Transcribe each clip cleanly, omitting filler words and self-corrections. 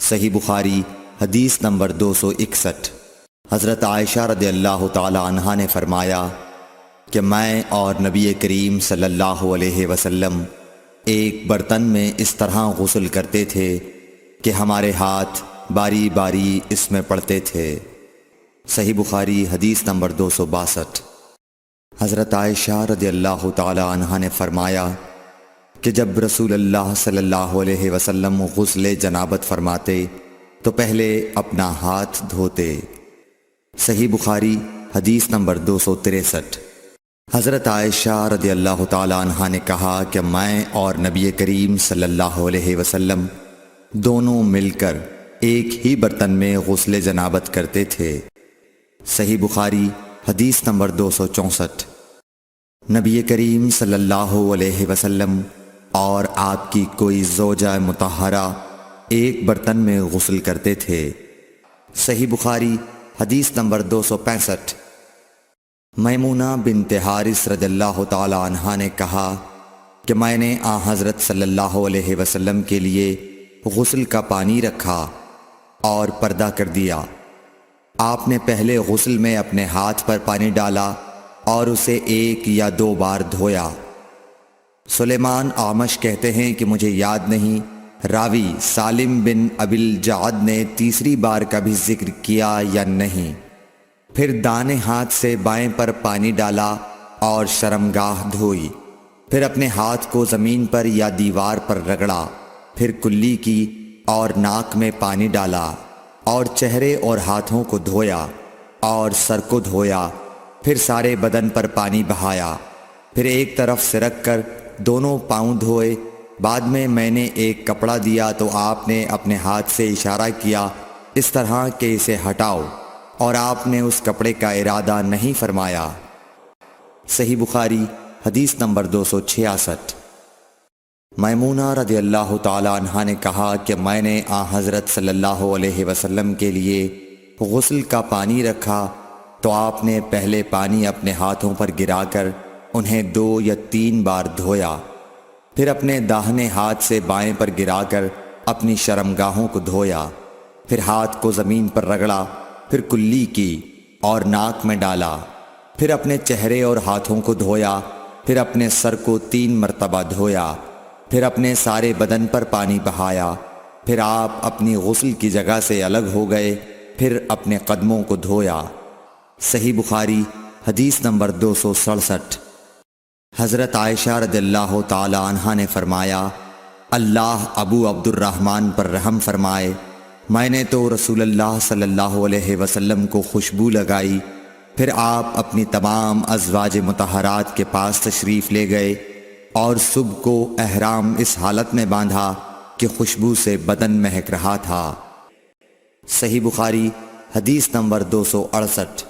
صحیح بخاری حدیث نمبر 261۔ حضرت عائشہ رضی اللہ تعالی عنہا نے فرمایا کہ میں اور نبی کریم صلی اللہ علیہ وسلم ایک برتن میں اس طرح غسل کرتے تھے کہ ہمارے ہاتھ باری باری اس میں پڑتے تھے۔ صحیح بخاری حدیث نمبر 262۔ حضرت عائشہ رضی اللہ تعالی عنہا نے فرمایا کہ جب رسول اللہ صلی اللہ علیہ وسلم غسل جنابت فرماتے تو پہلے اپنا ہاتھ دھوتے۔ صحیح بخاری حدیث نمبر 263۔ حضرت عائشہ رضی اللہ تعالی عنہا نے کہا کہ میں اور نبی کریم صلی اللہ علیہ وسلم دونوں مل کر ایک ہی برتن میں غسل جنابت کرتے تھے۔ صحیح بخاری حدیث نمبر 264۔ نبی کریم صلی اللہ علیہ وسلم اور آپ کی کوئی زوجہ مطہرہ ایک برتن میں غسل کرتے تھے۔ صحیح بخاری حدیث نمبر 265۔ میمونہ بنت حارث رضی اللہ تعالی عنہا نے کہا کہ میں نے حضرت صلی اللہ علیہ وسلم کے لیے غسل کا پانی رکھا اور پردہ کر دیا۔ آپ نے پہلے غسل میں اپنے ہاتھ پر پانی ڈالا اور اسے 1 یا 2 بار دھویا۔ سلیمان اعمش کہتے ہیں کہ مجھے یاد نہیں راوی سالم بن ابی الجعد نے تیسری بار کا بھی ذکر کیا یا نہیں۔ پھر دائیں ہاتھ سے بائیں پر پانی ڈالا اور شرمگاہ دھوئی، پھر اپنے ہاتھ کو زمین پر یا دیوار پر رگڑا، پھر کلی کی اور ناک میں پانی ڈالا اور چہرے اور ہاتھوں کو دھویا اور سر کو دھویا، پھر سارے بدن پر پانی بہایا، پھر ایک طرف سے رکھ کر دونوں پاؤں دھوئے۔ بعد میں نے ایک کپڑا دیا تو آپ نے اپنے ہاتھ سے اشارہ کیا اس طرح کہ اسے ہٹاؤ، اور آپ نے اس کپڑے کا ارادہ نہیں فرمایا۔ صحیح بخاری حدیث نمبر 266۔ میمونہ رضی اللہ تعالی عنہا نے کہا کہ میں نے حضرت صلی اللہ علیہ وسلم کے لیے غسل کا پانی رکھا تو آپ نے پہلے پانی اپنے ہاتھوں پر گرا کر انہیں 2 یا 3 بار دھویا، پھر اپنے داہنے ہاتھ سے بائیں پر گرا کر اپنی شرمگاہوں کو دھویا، پھر ہاتھ کو زمین پر رگڑا، پھر کلی کی اور ناک میں ڈالا، پھر اپنے چہرے اور ہاتھوں کو دھویا، پھر اپنے سر کو 3 مرتبہ دھویا، پھر اپنے سارے بدن پر پانی بہایا، پھر آپ اپنی غسل کی جگہ سے الگ ہو گئے، پھر اپنے قدموں کو دھویا۔ صحیح بخاری حدیث نمبر 267۔ حضرت عائشہ رضی اللہ تعالی عنہا نے فرمایا اللہ ابو عبد الرحمن پر رحم فرمائے، میں نے تو رسول اللہ صلی اللہ علیہ وسلم کو خوشبو لگائی، پھر آپ اپنی تمام ازواج مطہرات کے پاس تشریف لے گئے اور صبح کو احرام اس حالت میں باندھا کہ خوشبو سے بدن مہک رہا تھا۔ صحیح بخاری حدیث نمبر 268۔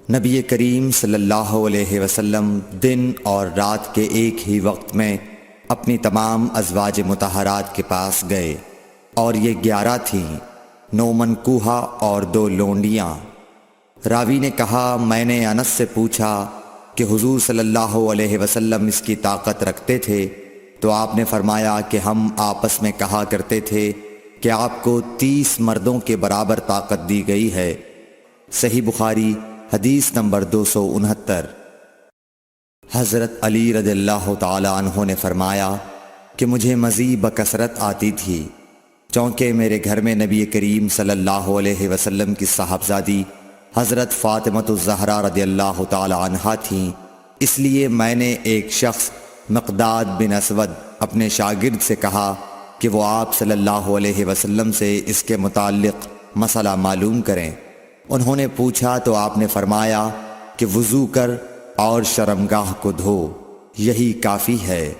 نبی کریم صلی اللہ علیہ وسلم دن اور رات کے ایک ہی وقت میں اپنی تمام ازواج مطہرات کے پاس گئے، اور یہ 11 تھیں، 9 منکوحہ اور 2 لونڈیاں۔ راوی نے کہا میں نے انس سے پوچھا کہ حضور صلی اللہ علیہ وسلم اس کی طاقت رکھتے تھے؟ تو آپ نے فرمایا کہ ہم آپس میں کہا کرتے تھے کہ آپ کو 30 مردوں کے برابر طاقت دی گئی ہے۔ صحیح بخاری حدیث نمبر 269۔ حضرت علی رضی اللہ تعالی عنہ نے فرمایا کہ مجھے مزی بکثرت آتی تھی، چونکہ میرے گھر میں نبی کریم صلی اللہ علیہ وسلم کی صاحبزادی حضرت فاطمۃ الزہرا رضی اللہ تعالی عنہا تھیں، اس لیے میں نے ایک شخص مقداد بن اسود اپنے شاگرد سے کہا کہ وہ آپ صلی اللہ علیہ وسلم سے اس کے متعلق مسئلہ معلوم کریں۔ انہوں نے پوچھا تو آپ نے فرمایا کہ وضو کر اور شرمگاہ کو دھو، یہی کافی ہے۔